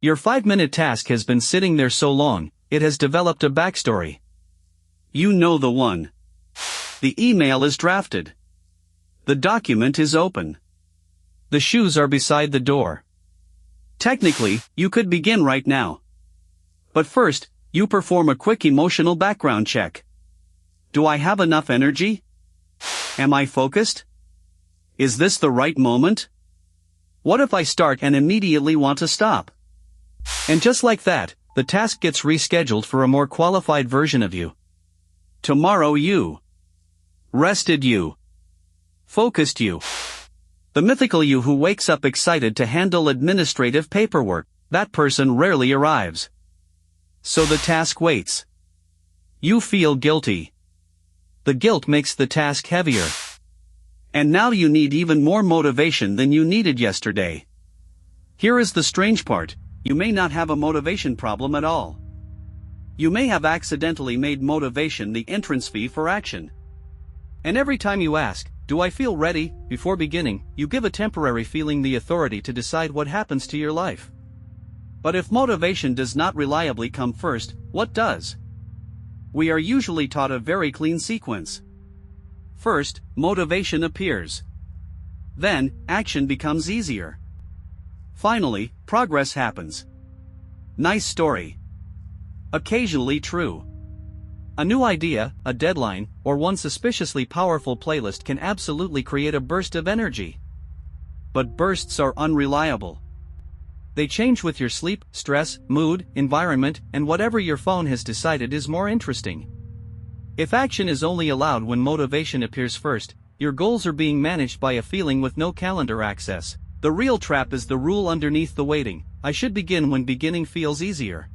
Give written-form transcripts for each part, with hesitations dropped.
Your 5-minute task has been sitting there so long, it has developed a backstory. You know the one. The email is drafted. The document is open. The shoes are beside the door. Technically, you could begin right now. But first, you perform a quick emotional background check. Do I have enough energy? Am I focused? Is this the right moment? What if I start and immediately want to stop? And just like that, the task gets rescheduled for a more qualified version of you. Tomorrow you. Rested you. Focused you. The mythical you who wakes up excited to handle administrative paperwork, that person rarely arrives. So the task waits. You feel guilty. The guilt makes the task heavier. And now you need even more motivation than you needed yesterday. Here is the strange part. You may not have a motivation problem at all. You may have accidentally made motivation the entrance fee for action. And every time you ask, "Do I feel ready?" before beginning, you give a temporary feeling the authority to decide what happens to your life. But if motivation does not reliably come first, what does? We are usually taught a very clean sequence. First, motivation appears. Then, action becomes easier. Finally, progress happens. Nice story. Occasionally true. A new idea, a deadline, or one suspiciously powerful playlist can absolutely create a burst of energy. But bursts are unreliable. They change with your sleep, stress, mood, environment, and whatever your phone has decided is more interesting. If action is only allowed when motivation appears first, your goals are being managed by a feeling with no calendar access. The real trap is the rule underneath the waiting. I should begin when beginning feels easier.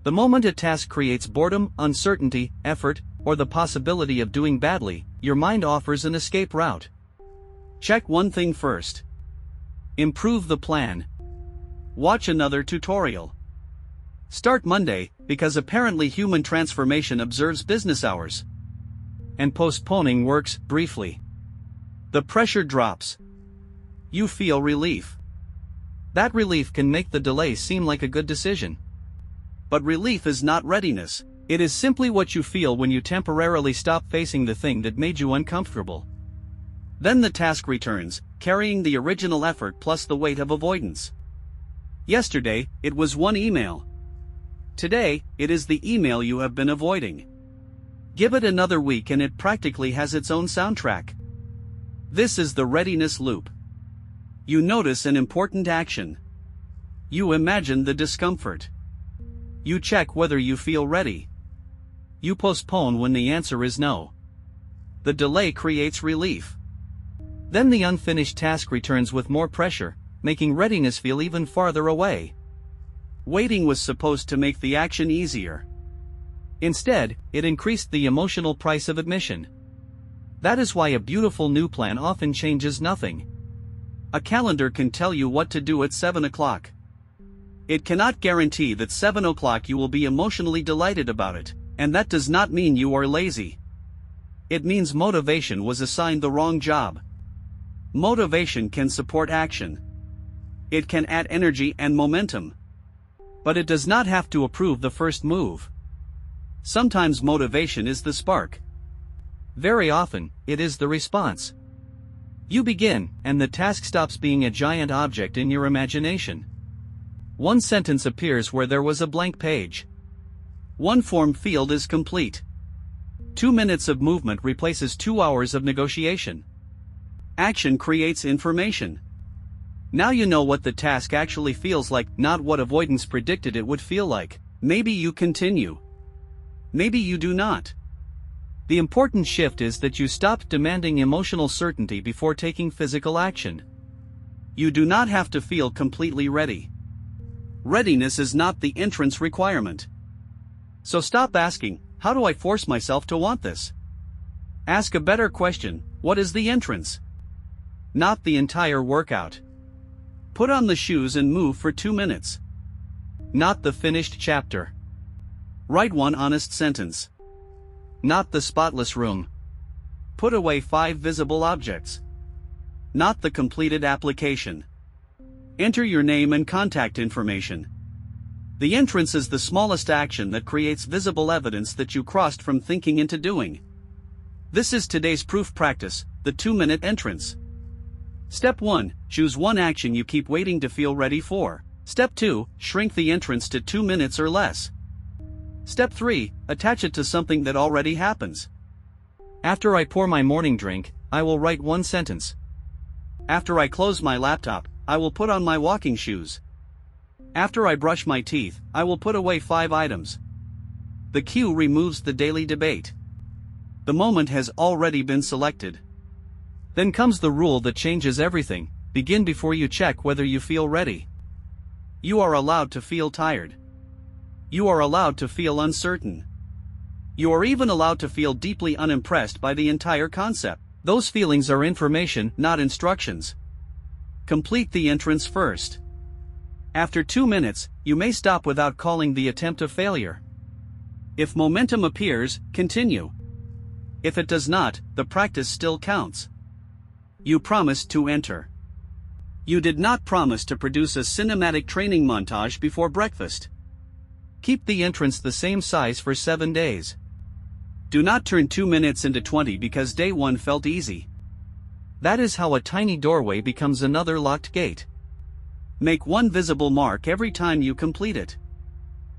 The moment a task creates boredom, uncertainty, effort, or the possibility of doing badly, your mind offers an escape route. Check one thing first. Improve the plan. Watch another tutorial. Start Monday, because apparently human transformation observes business hours. And postponing works, briefly. The pressure drops. You feel relief. That relief can make the delay seem like a good decision. But relief is not readiness. It is simply what you feel when you temporarily stop facing the thing that made you uncomfortable. Then the task returns, carrying the original effort plus the weight of avoidance. Yesterday, it was one email. Today, it is the email you have been avoiding. Give it another week and it practically has its own soundtrack. This is the readiness loop. You notice an important action. You imagine the discomfort. You check whether you feel ready. You postpone when the answer is no. The delay creates relief. Then the unfinished task returns with more pressure, making readiness feel even farther away. Waiting was supposed to make the action easier. Instead, it increased the emotional price of admission. That is why a beautiful new plan often changes nothing. A calendar can tell you what to do at 7 o'clock. It cannot guarantee that 7 o'clock you will be emotionally delighted about it, and that does not mean you are lazy. It means motivation was assigned the wrong job. Motivation can support action. It can add energy and momentum. But it does not have to approve the first move. Sometimes motivation is the spark. Very often, it is the response. You begin, and the task stops being a giant object in your imagination. One sentence appears where there was a blank page. One form field is complete. 2 minutes of movement replaces 2 hours of negotiation. Action creates information. Now you know what the task actually feels like, not what avoidance predicted it would feel like. Maybe you continue. Maybe you do not. The important shift is that you stop demanding emotional certainty before taking physical action. You do not have to feel completely ready. Readiness is not the entrance requirement. So stop asking, "How do I force myself to want this?" Ask a better question, "What is the entrance?" Not the entire workout. Put on the shoes and move for 2 minutes. Not the finished chapter. Write one honest sentence. Not the spotless room. Put away 5 visible objects. Not the completed application. Enter your name and contact information. The entrance is the smallest action that creates visible evidence that you crossed from thinking into doing. This is today's proof practice, the 2-minute entrance. Step 1. Choose one action you keep waiting to feel ready for. Step 2. Shrink the entrance to 2 minutes or less. Step 3. Attach it to something that already happens. After I pour my morning drink, I will write one sentence. After I close my laptop, I will put on my walking shoes. After I brush my teeth, I will put away 5 items. The cue removes the daily debate. The moment has already been selected. Then comes the rule that changes everything: begin before you check whether you feel ready. You are allowed to feel tired. You are allowed to feel uncertain. You are even allowed to feel deeply unimpressed by the entire concept. Those feelings are information, not instructions. Complete the entrance first. After 2 minutes, you may stop without calling the attempt a failure. If momentum appears, continue. If it does not, the practice still counts. You promised to enter. You did not promise to produce a cinematic training montage before breakfast. Keep the entrance the same size for 7 days. Do not turn 2 minutes into 20 because day 1 felt easy. That is how a tiny doorway becomes another locked gate. Make one visible mark every time you complete it.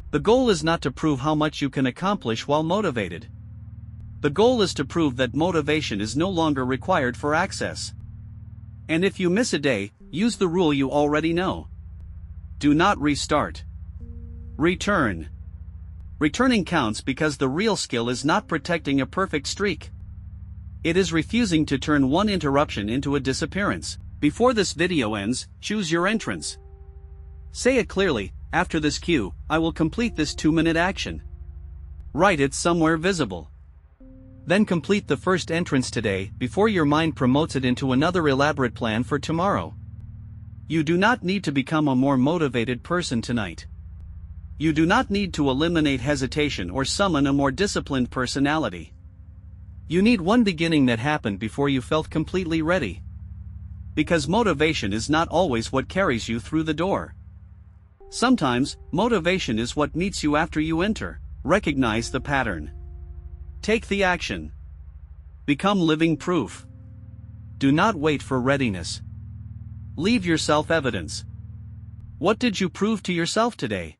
The goal is not to prove how much you can accomplish while motivated. The goal is to prove that motivation is no longer required for access. And if you miss a day, use the rule you already know. Do not restart. Return. Returning counts because the real skill is not protecting a perfect streak. It is refusing to turn one interruption into a disappearance. Before this video ends, choose your entrance. Say it clearly: after this cue, I will complete this 2-minute action. Write it somewhere visible. Then complete the first entrance today before your mind promotes it into another elaborate plan for tomorrow. You do not need to become a more motivated person tonight. You do not need to eliminate hesitation or summon a more disciplined personality. You need one beginning that happened before you felt completely ready. Because motivation is not always what carries you through the door. Sometimes, motivation is what meets you after you enter. Recognize the pattern. Take the action. Become living proof. Do not wait for readiness. Leave yourself evidence. What did you prove to yourself today?